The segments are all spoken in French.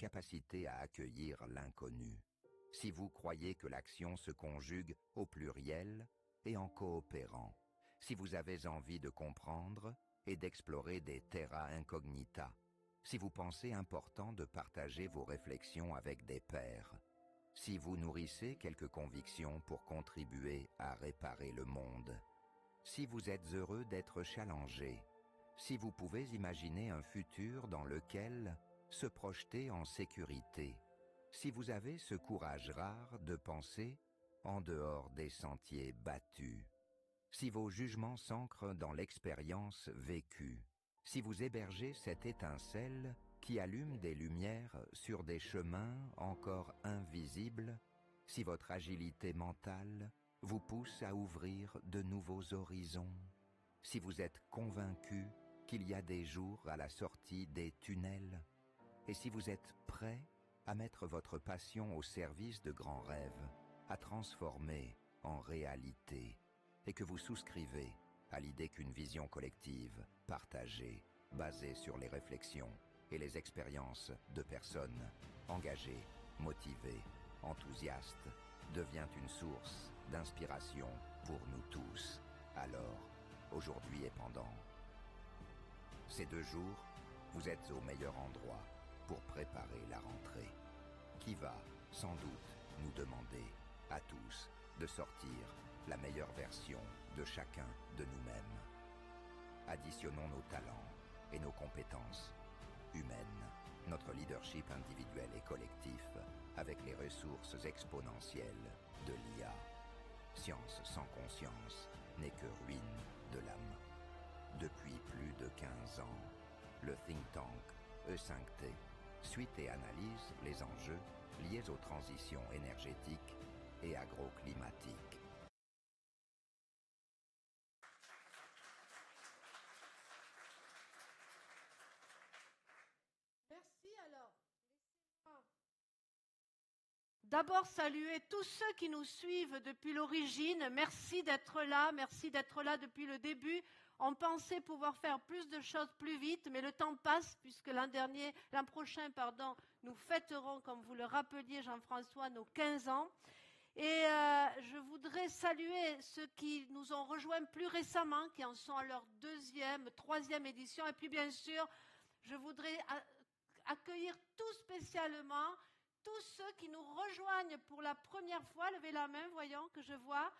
capacité à accueillir l'inconnu, si vous croyez que l'action se conjugue au pluriel et en coopérant, si vous avez envie de comprendre et d'explorer des terra incognita, si vous pensez important de partager vos réflexions avec des pairs, si vous nourrissez quelques convictions pour contribuer à réparer le monde, si vous êtes heureux d'être challengé, si vous pouvez imaginer un futur dans lequel se projeter en sécurité, si vous avez ce courage rare de penser en dehors des sentiers battus, si vos jugements s'ancrent dans l'expérience vécue, si vous hébergez cette étincelle qui allume des lumières sur des chemins encore invisibles, si votre agilité mentale vous pousse à ouvrir de nouveaux horizons, si vous êtes convaincu qu'il y a des jours à la sortie des tunnels, et si vous êtes prêt à mettre votre passion au service de grands rêves, à transformer en réalité, et que vous souscrivez à l'idée qu'une vision collective, partagée, basée sur les réflexions et les expériences de personnes engagées, motivées, enthousiastes, devient une source d'inspiration pour nous tous, alors, aujourd'hui et pendant. Ces 2 jours, vous êtes au meilleur endroit pour préparer la rentrée, qui va, sans doute, nous demander, à tous, de sortir la meilleure version de chacun de nous-mêmes. Additionnons nos talents et nos compétences humaines, notre leadership individuel et collectif, avec les ressources exponentielles de l'IA. Science sans conscience n'est que ruine de l'âme. Depuis plus de 15 ans, le think tank E5T suit et analyse les enjeux liés aux transitions énergétiques et agroclimatiques. Merci alors. Laissez-moi d'abord saluer tous ceux qui nous suivent depuis l'origine. Merci d'être là depuis le début. On pensait pouvoir faire plus de choses plus vite, mais le temps passe puisque l'an prochain, nous fêterons, comme vous le rappeliez Jean-François, nos 15 ans. Et je voudrais saluer ceux qui nous ont rejoints plus récemment, qui en sont à leur 2e, 3e édition. Et puis bien sûr, je voudrais accueillir tout spécialement tous ceux qui nous rejoignent pour la première fois. Levez la main, voyons que je vois.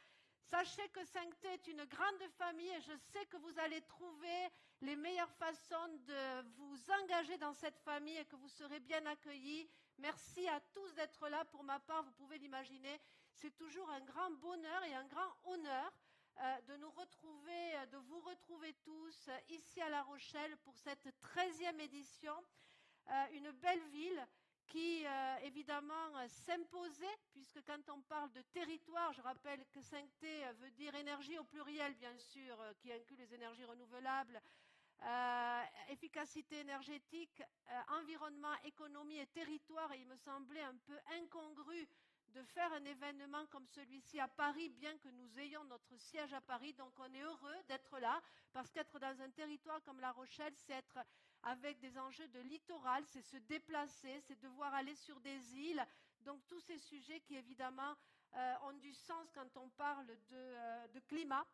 Sachez que 5T est une grande famille et je sais que vous allez trouver les meilleures façons de vous engager dans cette famille et que vous serez bien accueillis. Merci à tous d'être là. Pour ma part, vous pouvez l'imaginer, c'est toujours un grand bonheur et un grand honneur de nous retrouver, de vous retrouver tous ici à La Rochelle pour cette 13e édition. Une belle ville qui, évidemment, s'imposait, puisque quand on parle de territoire, je rappelle que 5T veut dire énergie au pluriel, bien sûr, qui inclut les énergies renouvelables, efficacité énergétique, environnement, économie et territoire, et il me semblait un peu incongru de faire un événement comme celui-ci à Paris, bien que nous ayons notre siège à Paris. Donc on est heureux d'être là, parce qu'être dans un territoire comme La Rochelle, c'est être avec des enjeux de littoral, c'est se déplacer, c'est devoir aller sur des îles. Donc tous ces sujets qui évidemment ont du sens quand on parle de climat.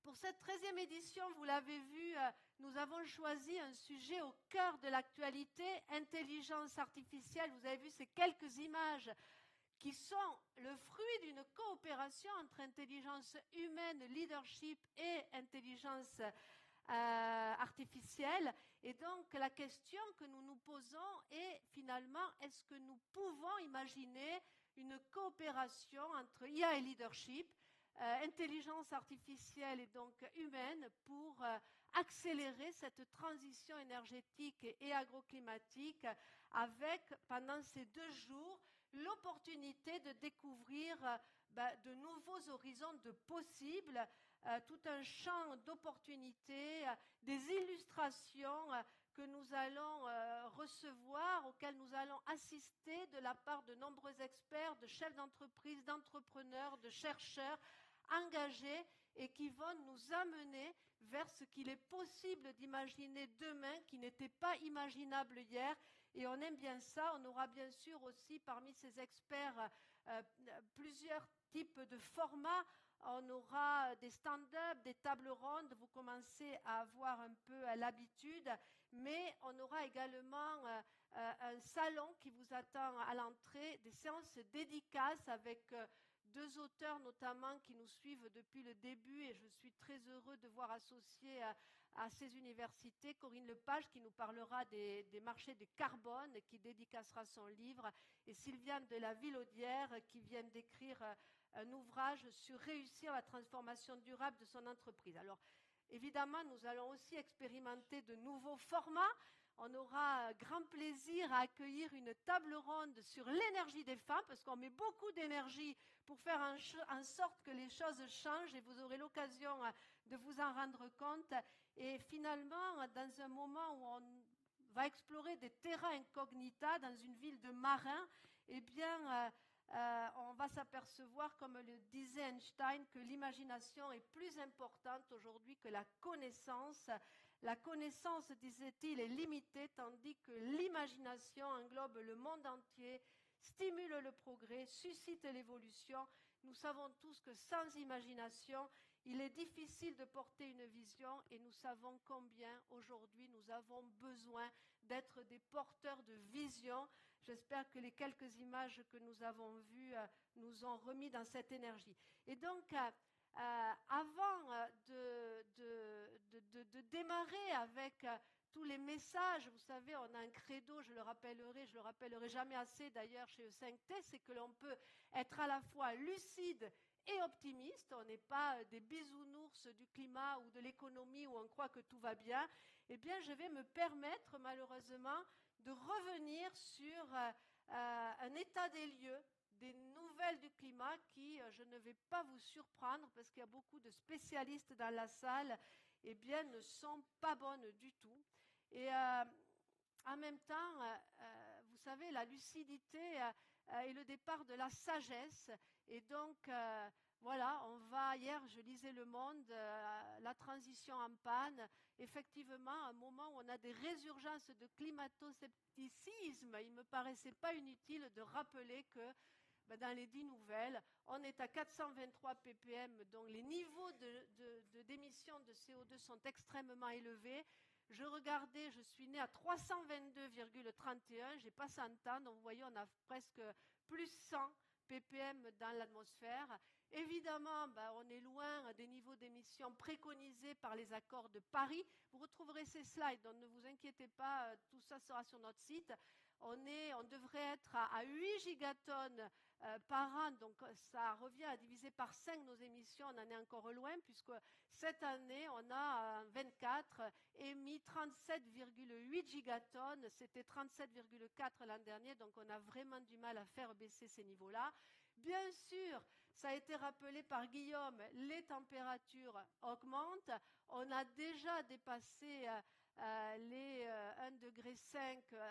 Pour cette 13e édition, vous l'avez vu, nous avons choisi un sujet au cœur de l'actualité, intelligence artificielle. Vous avez vu ces quelques images qui sont le fruit d'une coopération entre intelligence humaine, leadership et intelligence artificielle. Et donc, la question que nous nous posons est finalement, est-ce que nous pouvons imaginer une coopération entre IA et leadership, intelligence artificielle et donc humaine pour accélérer cette transition énergétique et agroclimatique avec, pendant ces 2 jours, l'opportunité de découvrir de nouveaux horizons de possibles, tout un champ d'opportunités, des illustrations que nous allons recevoir, auxquelles nous allons assister de la part de nombreux experts, de chefs d'entreprise, d'entrepreneurs, de chercheurs engagés et qui vont nous amener vers ce qu'il est possible d'imaginer demain, qui n'était pas imaginable hier, et on aime bien ça. On aura bien sûr aussi parmi ces experts plusieurs types de formats. On aura des stand-up, des tables rondes, vous commencez à avoir un peu l'habitude, mais on aura également un salon qui vous attend à l'entrée, des séances dédicaces avec deux auteurs notamment qui nous suivent depuis le début et je suis très heureux de voir associé à ces universités Corinne Lepage qui nous parlera des marchés du carbone, qui dédicacera son livre, et Sylviane de la Villaudière qui vient d'écrire un ouvrage sur réussir la transformation durable de son entreprise. Alors, évidemment, nous allons aussi expérimenter de nouveaux formats. On aura grand plaisir à accueillir une table ronde sur l'énergie des femmes, parce qu'on met beaucoup d'énergie pour faire en sorte que les choses changent, et vous aurez l'occasion de vous en rendre compte. Et finalement, dans un moment où on va explorer des terrains incognita dans une ville de marins, eh bien, on va s'apercevoir, comme le disait Einstein, que l'imagination est plus importante aujourd'hui que la connaissance. La connaissance, disait-il, est limitée, tandis que l'imagination englobe le monde entier, stimule le progrès, suscite l'évolution. Nous savons tous que sans imagination, il est difficile de porter une vision et nous savons combien aujourd'hui nous avons besoin d'être des porteurs de vision. J'espère que les quelques images que nous avons vues nous ont remis dans cette énergie. Et donc, avant de démarrer avec tous les messages, vous savez, on a un credo, je le rappellerai jamais assez d'ailleurs chez E5T, c'est que l'on peut être à la fois lucide et optimiste. On n'est pas des bisounours du climat ou de l'économie où on croit que tout va bien. Eh bien, je vais me permettre malheureusement de revenir sur un état des lieux, des nouvelles du climat qui, je ne vais pas vous surprendre parce qu'il y a beaucoup de spécialistes dans la salle, eh bien, ne sont pas bonnes du tout. Et en même temps, vous savez, la lucidité est le départ de la sagesse. Et donc, voilà, hier, je lisais Le Monde, la transition en panne. Effectivement, à un moment où on a des résurgences de climato-scepticisme, il ne me paraissait pas inutile de rappeler que dans les 10 nouvelles, on est à 423 ppm, donc les niveaux d'émissions de CO2 sont extrêmement élevés. Je regardais, je suis née à 322,31, j'ai pas 100 ans, donc vous voyez, on a presque plus 100 ppm dans l'atmosphère. Évidemment, on est loin des niveaux d'émissions préconisés par les accords de Paris. Vous retrouverez ces slides, donc ne vous inquiétez pas, tout ça sera sur notre site. On devrait être à 8 gigatonnes par an, donc ça revient à diviser par 5 nos émissions, on en est encore loin, puisque cette année, on a 24 émis 37,8 gigatonnes, c'était 37,4 l'an dernier, donc on a vraiment du mal à faire baisser ces niveaux-là. Bien sûr, ça a été rappelé par Guillaume, les températures augmentent, on a déjà dépassé les 1,5 degré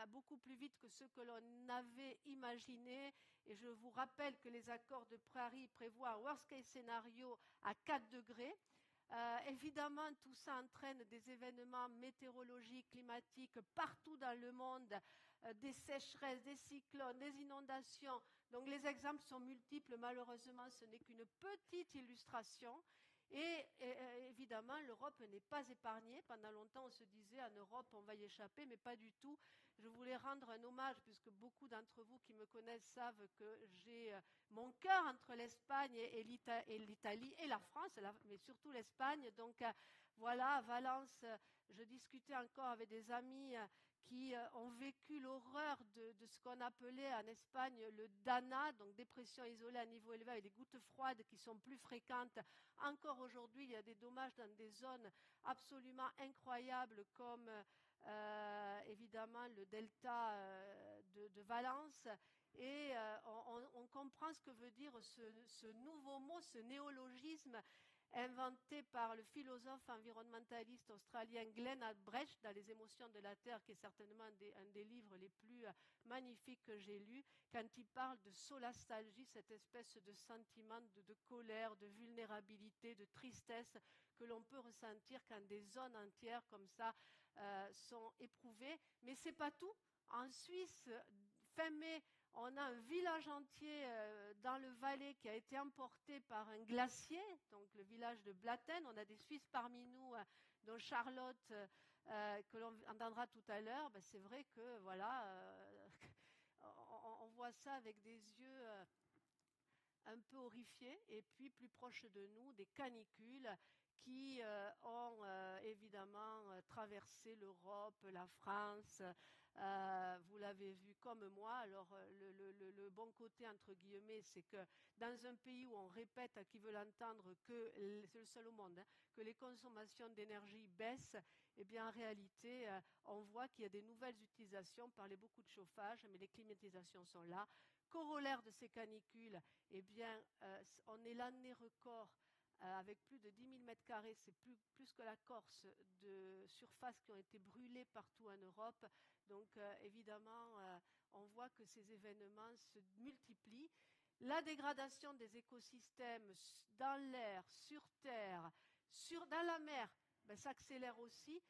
beaucoup plus vite que ce que l'on avait imaginé. Et je vous rappelle que les accords de Paris prévoient un worst case scénario à 4 degrés. Évidemment, tout ça entraîne des événements météorologiques, climatiques partout dans le monde, des sécheresses, des cyclones, des inondations. Donc les exemples sont multiples, malheureusement, ce n'est qu'une petite illustration. Et évidemment, l'Europe n'est pas épargnée. Pendant longtemps, on se disait en Europe, on va y échapper, mais pas du tout. Je voulais rendre un hommage, puisque beaucoup d'entre vous qui me connaissent savent que j'ai mon cœur entre l'Espagne et l'Italie et la France, mais surtout l'Espagne. Donc voilà, à Valence, je discutais encore avec des amis qui ont vécu l'horreur de ce qu'on appelait en Espagne le DANA, donc dépression isolée à niveau élevé avec des gouttes froides qui sont plus fréquentes. Encore aujourd'hui, il y a des dommages dans des zones absolument incroyables comme évidemment le delta de Valence. Et on comprend ce que veut dire ce nouveau mot, ce néologisme inventé par le philosophe environnementaliste australien Glenn Albrecht dans Les émotions de la Terre, qui est certainement un des livres les plus magnifiques que j'ai lus, quand il parle de solastalgie, cette espèce de sentiment de colère, de vulnérabilité, de tristesse que l'on peut ressentir quand des zones entières comme ça sont éprouvées. Mais ce n'est pas tout. En Suisse, fin mai, on a un village entier dans le Valais qui a été emporté par un glacier, donc le village de Blatten. On a des Suisses parmi nous, dont Charlotte, que l'on entendra tout à l'heure. Ben, c'est vrai que voilà, on voit ça avec des yeux un peu horrifiés. Et puis plus proche de nous, des canicules qui ont évidemment traversé l'Europe, la France. Vous l'avez vu comme moi. Alors le bon côté, entre guillemets, c'est que dans un pays où on répète à qui veut l'entendre que, c'est le seul au monde, hein, que les consommations d'énergie baissent, eh bien en réalité, on voit qu'il y a des nouvelles utilisations. On parlait beaucoup de chauffage, mais les climatisations sont là. Corollaire de ces canicules, eh bien, on est l'année record avec plus de 10 000 mètres carrés, c'est plus que la Corse, de surfaces qui ont été brûlées partout en Europe. Donc évidemment, on voit que ces événements se multiplient. La dégradation des écosystèmes dans l'air, sur terre, dans la mer, ben, s'accélère aussi.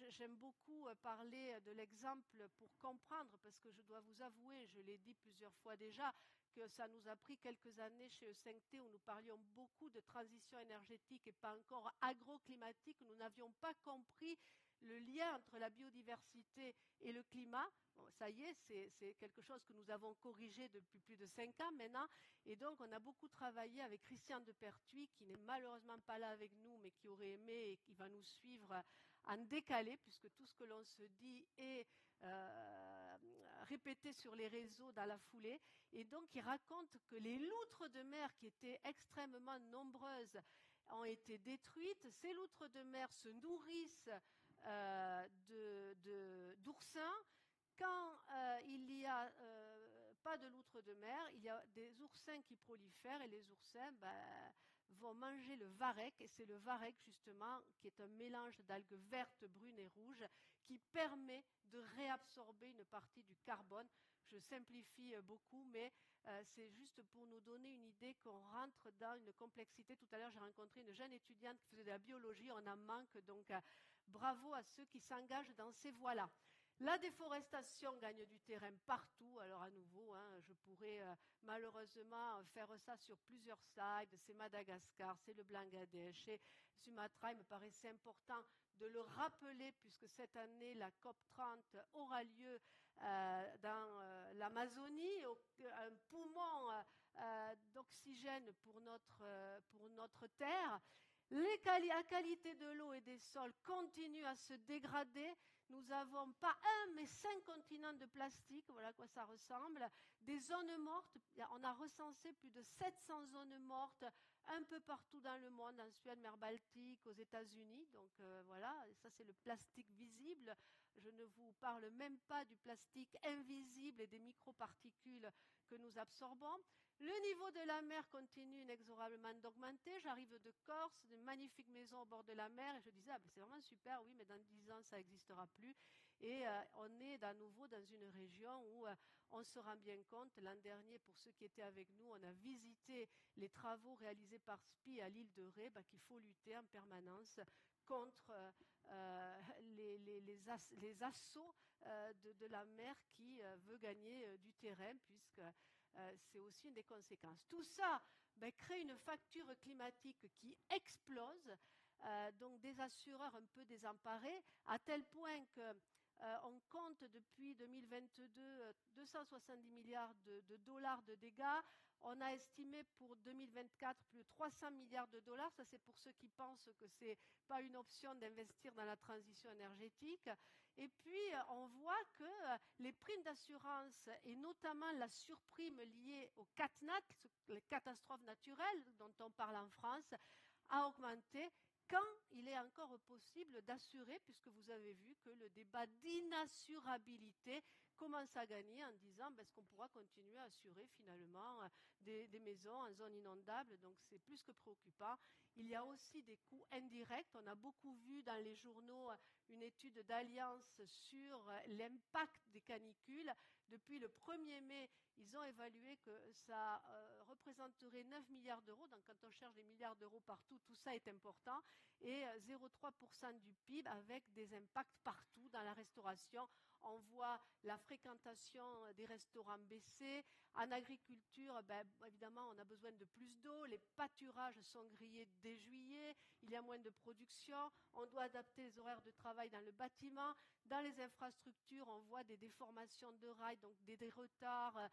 J'aime beaucoup parler de l'exemple pour comprendre, parce que je dois vous avouer, je l'ai dit plusieurs fois déjà, que ça nous a pris quelques années chez E5T où nous parlions beaucoup de transition énergétique et pas encore agroclimatique. Nous n'avions pas compris le lien entre la biodiversité et le climat. Bon, ça y est, c'est quelque chose que nous avons corrigé depuis plus de 5 ans maintenant. Et donc, on a beaucoup travaillé avec Christian de Pertuis, qui n'est malheureusement pas là avec nous, mais qui aurait aimé et qui va nous suivre en décalé, puisque tout ce que l'on se dit est répété sur les réseaux dans la foulée. Et donc, il raconte que les loutres de mer, qui étaient extrêmement nombreuses, ont été détruites. Ces loutres de mer se nourrissent d'oursins. Quand il n'y a pas de loutres de mer, il y a des oursins qui prolifèrent et les oursins vont manger le varech. Et c'est le varech, justement, qui est un mélange d'algues vertes, brunes et rouges, qui permet de réabsorber une partie du carbone. Je simplifie beaucoup, mais c'est juste pour nous donner une idée qu'on rentre dans une complexité. Tout à l'heure, j'ai rencontré une jeune étudiante qui faisait de la biologie. On en manque, donc bravo à ceux qui s'engagent dans ces voies-là. La déforestation gagne du terrain partout. Alors à nouveau, hein, je pourrais malheureusement faire ça sur plusieurs slides. C'est Madagascar, c'est le Bangladesh, c'est Sumatra. Il me paraissait important de le rappeler puisque cette année, la COP30 aura lieu dans l'Amazonie, un poumon d'oxygène pour notre terre. La qualité de l'eau et des sols continue à se dégrader. Nous n'avons pas un, mais 5 continents de plastique. Voilà à quoi ça ressemble. Des zones mortes. On a recensé plus de 700 zones mortes un peu partout dans le monde, en Suède, mer Baltique, aux États-Unis. Donc voilà, ça c'est le plastique visible. Je ne vous parle même pas du plastique invisible et des microparticules que nous absorbons. Le niveau de la mer continue inexorablement d'augmenter. J'arrive de Corse, de magnifiques maisons au bord de la mer, et je disais, c'est vraiment super, oui, mais dans 10 ans, ça n'existera plus. Et on est à nouveau dans une région où on se rend bien compte. L'an dernier, pour ceux qui étaient avec nous, on a visité les travaux réalisés par SPI à l'île de Ré, qu'il faut lutter en permanence contre les assauts de la mer qui veut gagner du terrain, puisque c'est aussi une des conséquences. Tout ça crée une facture climatique qui explose, donc des assureurs un peu désemparés, à tel point que on compte depuis 2022 270 milliards de dollars de dégâts. On a estimé pour 2024 plus de 300 milliards de dollars. Ça, c'est pour ceux qui pensent que ce n'est pas une option d'investir dans la transition énergétique. Et puis, on voit que les primes d'assurance, et notamment la surprime liée au CatNat, les catastrophes naturelles dont on parle en France, a augmenté quand il est encore possible d'assurer, puisque vous avez vu que le débat d'inassurabilité commence à gagner en disant est-ce qu'on pourra continuer à assurer finalement des maisons en zone inondable. Donc c'est plus que préoccupant. il y a aussi des coûts indirects. On a beaucoup vu dans les journaux une étude d'Allianz sur l'impact des canicules. Depuis le 1er mai, ils ont évalué que ça représenterait 9 milliards d'euros. Donc quand on cherche des milliards d'euros partout, tout ça est important. Et 0,3% du PIB avec des impacts partout dans la restauration. On voit la fréquentation des restaurants baisser. En agriculture, évidemment, on a besoin de plus d'eau. Les pâturages sont grillés dès juillet. Il y a moins de production. On doit adapter les horaires de travail dans le bâtiment. Dans les infrastructures, on voit des déformations de rails, donc des retards.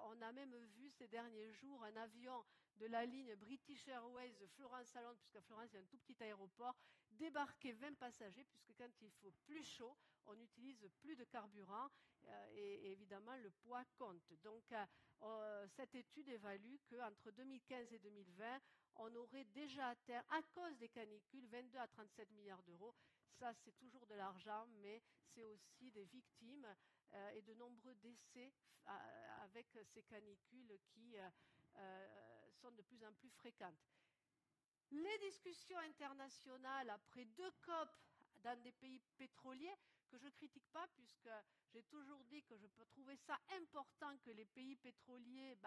On a même vu ces derniers jours un avion de la ligne British Airways de Florence à Londres, puisqu'à Florence, il y a un tout petit aéroport, débarquer 20 passagers, puisque quand il faut plus chaud, on n'utilise plus de carburant et évidemment, le poids compte. Donc, cette étude évalue qu'entre 2015 et 2020, on aurait déjà atteint, à cause des canicules, 22 à 37 milliards d'euros. Ça, c'est toujours de l'argent, mais c'est aussi des victimes et de nombreux décès avec ces canicules qui sont de plus en plus fréquentes. Les discussions internationales après 2 COP dans des pays pétroliers, que je ne critique pas, puisque j'ai toujours dit que je peux trouver ça important que les pays pétroliers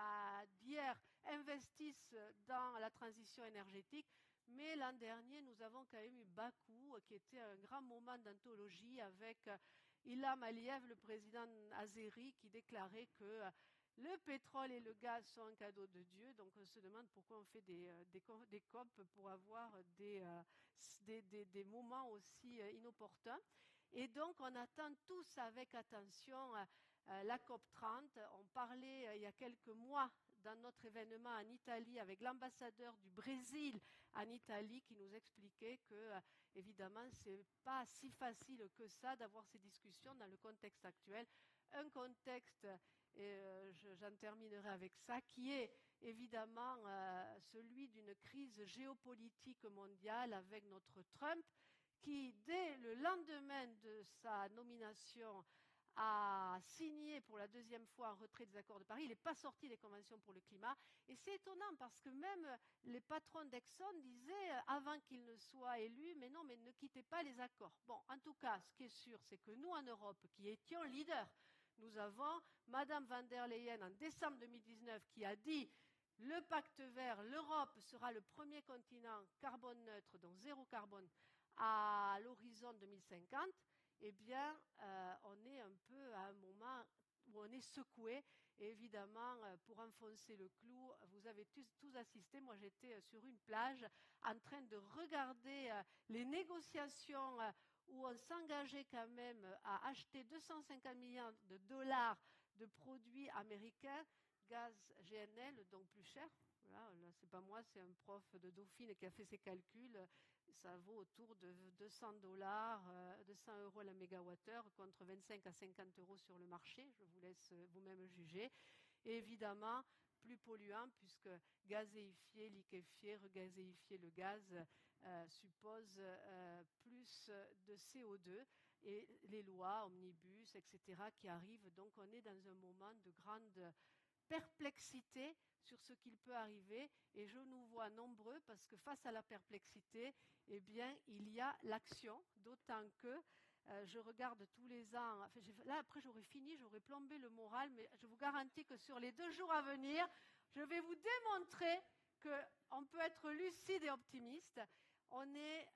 d'hier investissent dans la transition énergétique. Mais l'an dernier, nous avons quand même eu Bakou, qui était un grand moment d'anthologie avec Ilham Aliyev, le président azéri, qui déclarait que le pétrole et le gaz sont un cadeau de Dieu, donc on se demande pourquoi on fait des COP pour avoir des moments aussi inopportuns. Et donc on attend tous avec attention la COP 30. On parlait il y a quelques mois dans notre événement en Italie avec l'ambassadeur du Brésil en Italie qui nous expliquait que, évidemment, ce n'est pas si facile que ça d'avoir ces discussions dans le contexte actuel. Un contexte, et j'en terminerai avec ça, qui est évidemment celui d'une crise géopolitique mondiale avec notre Trump, qui, dès le lendemain de sa nomination, a signé pour la 2e fois un retrait des accords de Paris. Il n'est pas sorti des conventions pour le climat. Et c'est étonnant parce que même les patrons d'Exxon disaient, avant qu'il ne soit élu, mais non, mais ne quittez pas les accords. Bon, en tout cas, ce qui est sûr, c'est que nous, en Europe, qui étions leaders, nous avons Madame van der Leyen, en décembre 2019, qui a dit le pacte vert, l'Europe sera le premier continent carbone neutre, donc zéro carbone, à l'horizon 2050. Eh bien, on est un peu à un moment où on est secoué. Et évidemment, pour enfoncer le clou, vous avez tous assisté. Moi, j'étais sur une plage en train de regarder les négociations où on s'engageait quand même à acheter 250 millions de dollars de produits américains, gaz GNL, donc plus cher. Là, ce n'est pas moi, c'est un prof de Dauphine qui a fait ses calculs. Ça vaut autour de 200 $, 200 € la mégawattheure contre 25 à 50 € sur le marché. Je vous laisse vous-même juger. Et évidemment, plus polluant puisque gazéifier, liquéfier, regazéifier le gaz suppose plus de CO2 et les lois, omnibus, etc. qui arrivent. Donc on est dans un moment de grande perplexité sur ce qu'il peut arriver et je nous vois nombreux parce que face à la perplexité, eh bien, il y a l'action, d'autant que je regarde tous les ans, enfin, là après j'aurais fini, j'aurais plombé le moral, mais je vous garantis que sur les 2 jours à venir, je vais vous démontrer qu'on peut être lucide et optimiste. On est,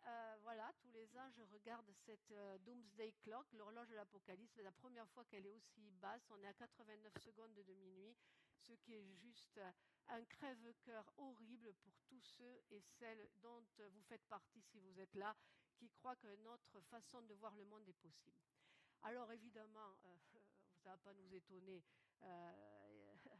voilà, tous les ans, je regarde cette Doomsday Clock, l'horloge de l'Apocalypse. C'est la première fois qu'elle est aussi basse. On est à 89 secondes de minuit, ce qui est juste un crève-cœur horrible pour tous ceux et celles dont vous faites partie si vous êtes là, qui croient que notre façon de voir le monde est possible. Alors évidemment, ça ne va pas nous étonner,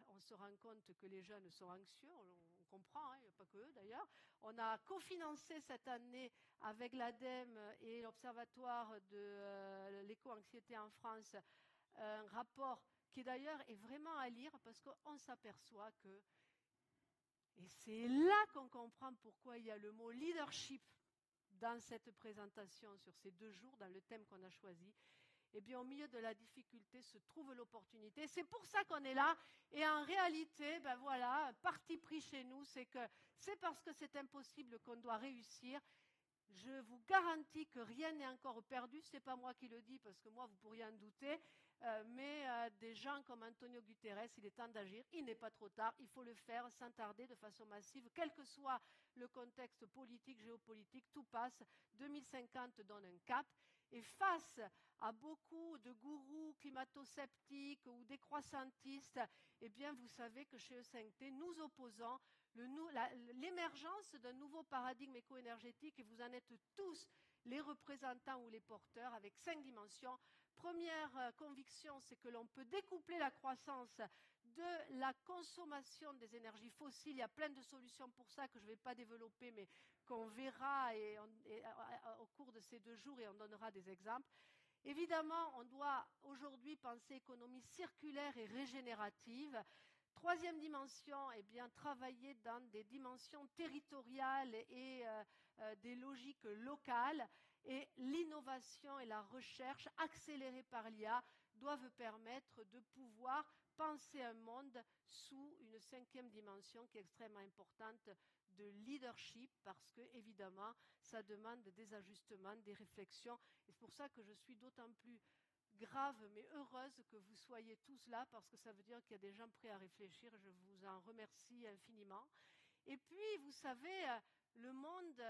on se rend compte que les jeunes sont anxieux, on comprend, il n'y a pas que eux d'ailleurs. On a cofinancé cette année avec l'ADEME et l'Observatoire de l'éco-anxiété en France un rapport qui d'ailleurs est vraiment à lire parce qu'on s'aperçoit que, et c'est là qu'on comprend pourquoi il y a le mot leadership dans cette présentation sur ces 2 jours, dans le thème qu'on a choisi, eh bien, au milieu de la difficulté se trouve l'opportunité. C'est pour ça qu'on est là. Et en réalité, ben voilà, un parti pris chez nous, c'est que c'est parce que c'est impossible qu'on doit réussir. Je vous garantis que rien n'est encore perdu. Ce n'est pas moi qui le dis, parce que moi, vous pourriez en douter. Mais des gens comme Antonio Guterres, il est temps d'agir. Il n'est pas trop tard. Il faut le faire sans tarder, de façon massive. Quel que soit le contexte politique, géopolitique, tout passe. 2050 donne un cap. Et face à beaucoup de gourous climato-sceptiques ou décroissantistes, eh bien, vous savez que chez E5T, nous opposons l'émergence d'un nouveau paradigme éco-énergétique, et vous en êtes tous les représentants ou les porteurs, avec 5 dimensions. Première conviction, c'est que l'on peut découpler la croissance de la consommation des énergies fossiles. Il y a plein de solutions pour ça que je ne vais pas développer, mais qu'on verra au cours de ces 2 jours, et on donnera des exemples. Évidemment, on doit aujourd'hui penser économie circulaire et régénérative. Troisième dimension, eh bien, travailler dans des dimensions territoriales et des logiques locales. Et l'innovation et la recherche accélérée par l'IA doivent permettre de pouvoir penser un monde sous une 5e dimension qui est extrêmement importante de leadership, parce que, évidemment, ça demande des ajustements, des réflexions. Et c'est pour ça que je suis d'autant plus grave mais heureuse que vous soyez tous là, parce que ça veut dire qu'il y a des gens prêts à réfléchir. Je vous en remercie infiniment. Et puis, vous savez, le monde,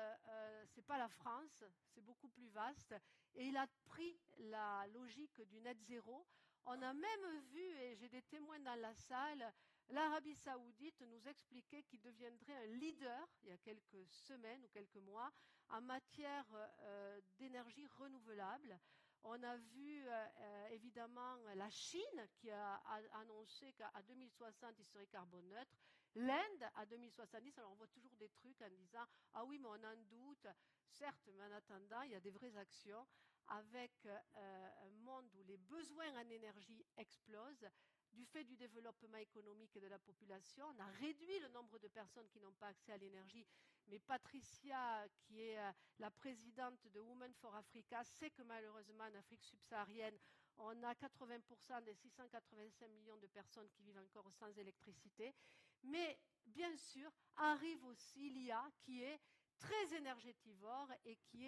ce n'est pas la France, c'est beaucoup plus vaste, et il a pris la logique du net zéro. On a même vu, et j'ai des témoins dans la salle, l'Arabie Saoudite nous expliquait qu'il deviendrait un leader, il y a quelques semaines ou quelques mois, en matière d'énergie renouvelable. On a vu évidemment la Chine qui a annoncé qu'à 2060, il serait carbone neutre. L'Inde à 2070, alors on voit toujours des trucs en disant « Ah oui, mais on en doute ». Certes, mais en attendant, il y a des vraies actions avec un monde où les besoins en énergie explosent. Du fait du développement économique et de la population, on a réduit le nombre de personnes qui n'ont pas accès à l'énergie. Mais Patricia, qui est la présidente de Women for Africa, sait que malheureusement en Afrique subsaharienne, on a 80% des 685 millions de personnes qui vivent encore sans électricité. Mais bien sûr, arrive aussi l'IA qui est très énergétivore et qui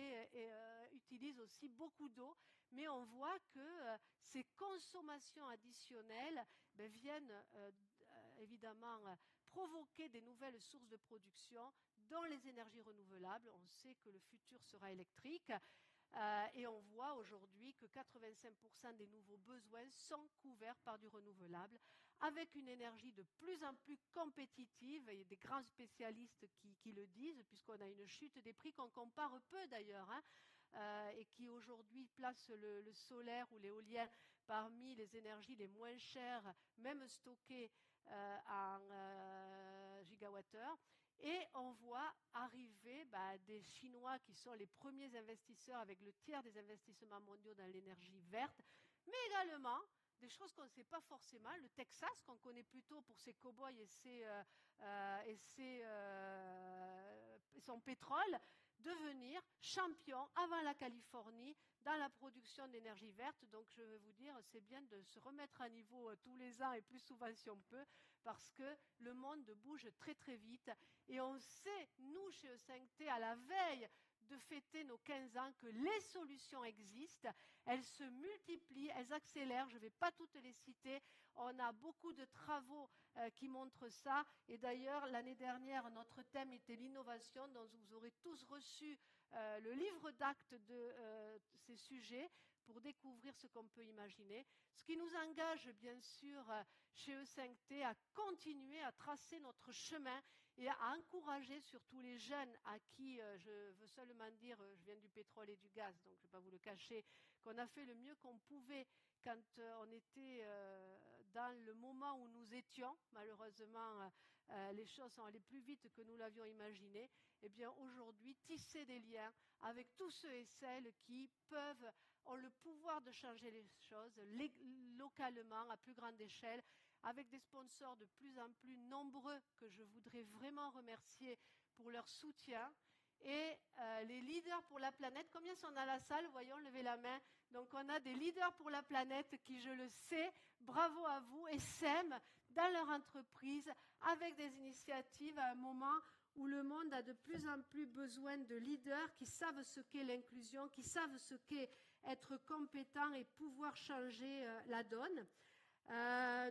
utilise aussi beaucoup d'eau. Mais on voit que ces consommations additionnelles viennent évidemment provoquer des nouvelles sources de production, dont les énergies renouvelables. On sait que le futur sera électrique. Et on voit aujourd'hui que 85% des nouveaux besoins sont couverts par du renouvelable, avec une énergie de plus en plus compétitive. Il y a des grands spécialistes qui le disent, puisqu'on a une chute des prix qu'on compare peu d'ailleurs, et qui aujourd'hui place le solaire ou l'éolien parmi les énergies les moins chères, même stockées en gigawattheure. Et on voit arriver des Chinois qui sont les premiers investisseurs, avec le tiers des investissements mondiaux dans l'énergie verte, mais également des choses qu'on ne sait pas forcément. Le Texas, qu'on connaît plutôt pour ses cow-boys et son pétrole, devenir champion avant la Californie dans la production d'énergie verte. Donc je veux vous dire, c'est bien de se remettre à niveau tous les ans et plus souvent si on peut, parce que le monde bouge très très vite. Et on sait, nous chez E5T, à la veille de fêter nos 15 ans, que les solutions existent, elles se multiplient, elles accélèrent, je ne vais pas toutes les citer, on a beaucoup de travaux qui montrent ça, et d'ailleurs l'année dernière notre thème était l'innovation, donc vous aurez tous reçu le livre d'actes de ces sujets pour découvrir ce qu'on peut imaginer, ce qui nous engage bien sûr chez E5T à continuer à tracer notre chemin et à encourager surtout les jeunes à qui, je veux seulement dire, je viens du pétrole et du gaz, donc je ne vais pas vous le cacher, qu'on a fait le mieux qu'on pouvait quand on était dans le moment où nous étions. Malheureusement, les choses sont allées plus vite que nous l'avions imaginé. Eh bien, aujourd'hui, tisser des liens avec tous ceux et celles qui ont le pouvoir de changer les choses localement, à plus grande échelle, avec des sponsors de plus en plus nombreux que je voudrais vraiment remercier pour leur soutien. Et les leaders pour la planète, combien sont dans la salle? Voyons, levez la main. Donc on a des leaders pour la planète qui, je le sais, bravo à vous, et s'aiment dans leur entreprise avec des initiatives à un moment où le monde a de plus en plus besoin de leaders qui savent ce qu'est l'inclusion, qui savent ce qu'est être compétent et pouvoir changer la donne.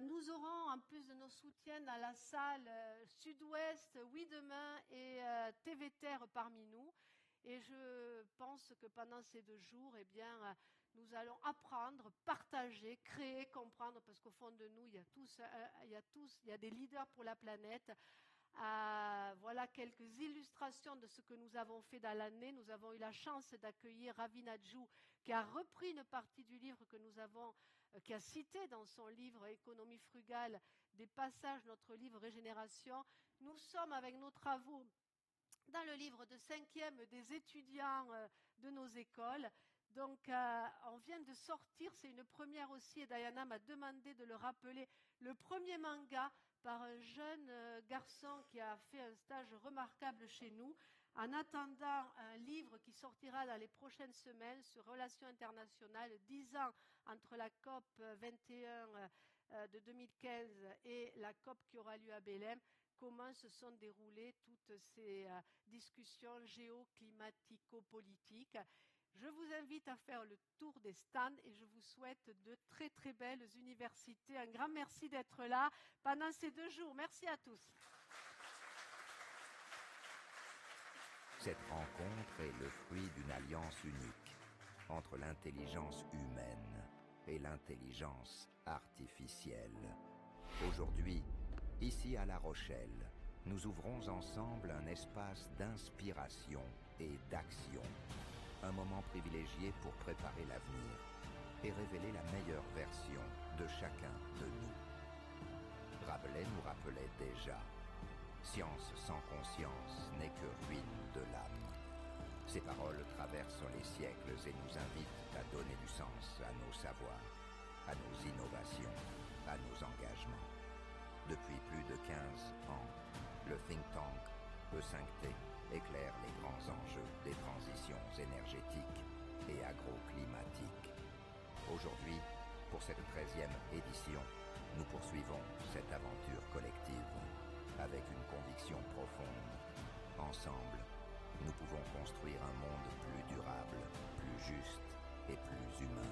Nous aurons, en plus de nos soutiens dans la salle Sud-Ouest, Oui Demain et TV Terre parmi nous. Et je pense que pendant ces 2 jours, eh bien, nous allons apprendre, partager, créer, comprendre, parce qu'au fond de nous, il y a des leaders pour la planète. Voilà quelques illustrations de ce que nous avons fait dans l'année. Nous avons eu la chance d'accueillir Ravi Najou, qui a repris une partie du livre que nous avons, qui a cité dans son livre Économie frugale des passages de notre livre Régénération. Nous sommes avec nos travaux dans le livre de 5e des étudiants de nos écoles. Donc, on vient de sortir, c'est une première aussi, et Diana m'a demandé de le rappeler, le premier manga par un jeune garçon qui a fait un stage remarquable chez nous. En attendant un livre qui sortira dans les prochaines semaines sur relations internationales, 10 ans entre la COP 21 de 2015 et la COP qui aura lieu à Belém, comment se sont déroulées toutes ces discussions géoclimatico-politiques. Je vous invite à faire le tour des stands et je vous souhaite de très très belles universités. Un grand merci d'être là pendant ces 2 jours. Merci à tous. Cette rencontre est le fruit d'une alliance unique entre l'intelligence humaine et l'intelligence artificielle. Aujourd'hui, ici à La Rochelle, nous ouvrons ensemble un espace d'inspiration et d'action. Un moment privilégié pour préparer l'avenir et révéler la meilleure version de chacun de nous. Rabelais nous rappelait déjà, science sans conscience n'est que ruine de l'âme. Ces paroles traversent les siècles et nous invitent à donner du sens à nos savoirs, à nos innovations, à nos engagements. Depuis plus de 15 ans, le think tank E5T éclaire les grands enjeux des transitions énergétiques et agroclimatiques. Aujourd'hui, pour cette 13e édition, nous poursuivons cette aventure collective avec une conviction profonde. Ensemble, nous pouvons construire un monde plus durable, plus juste et plus humain.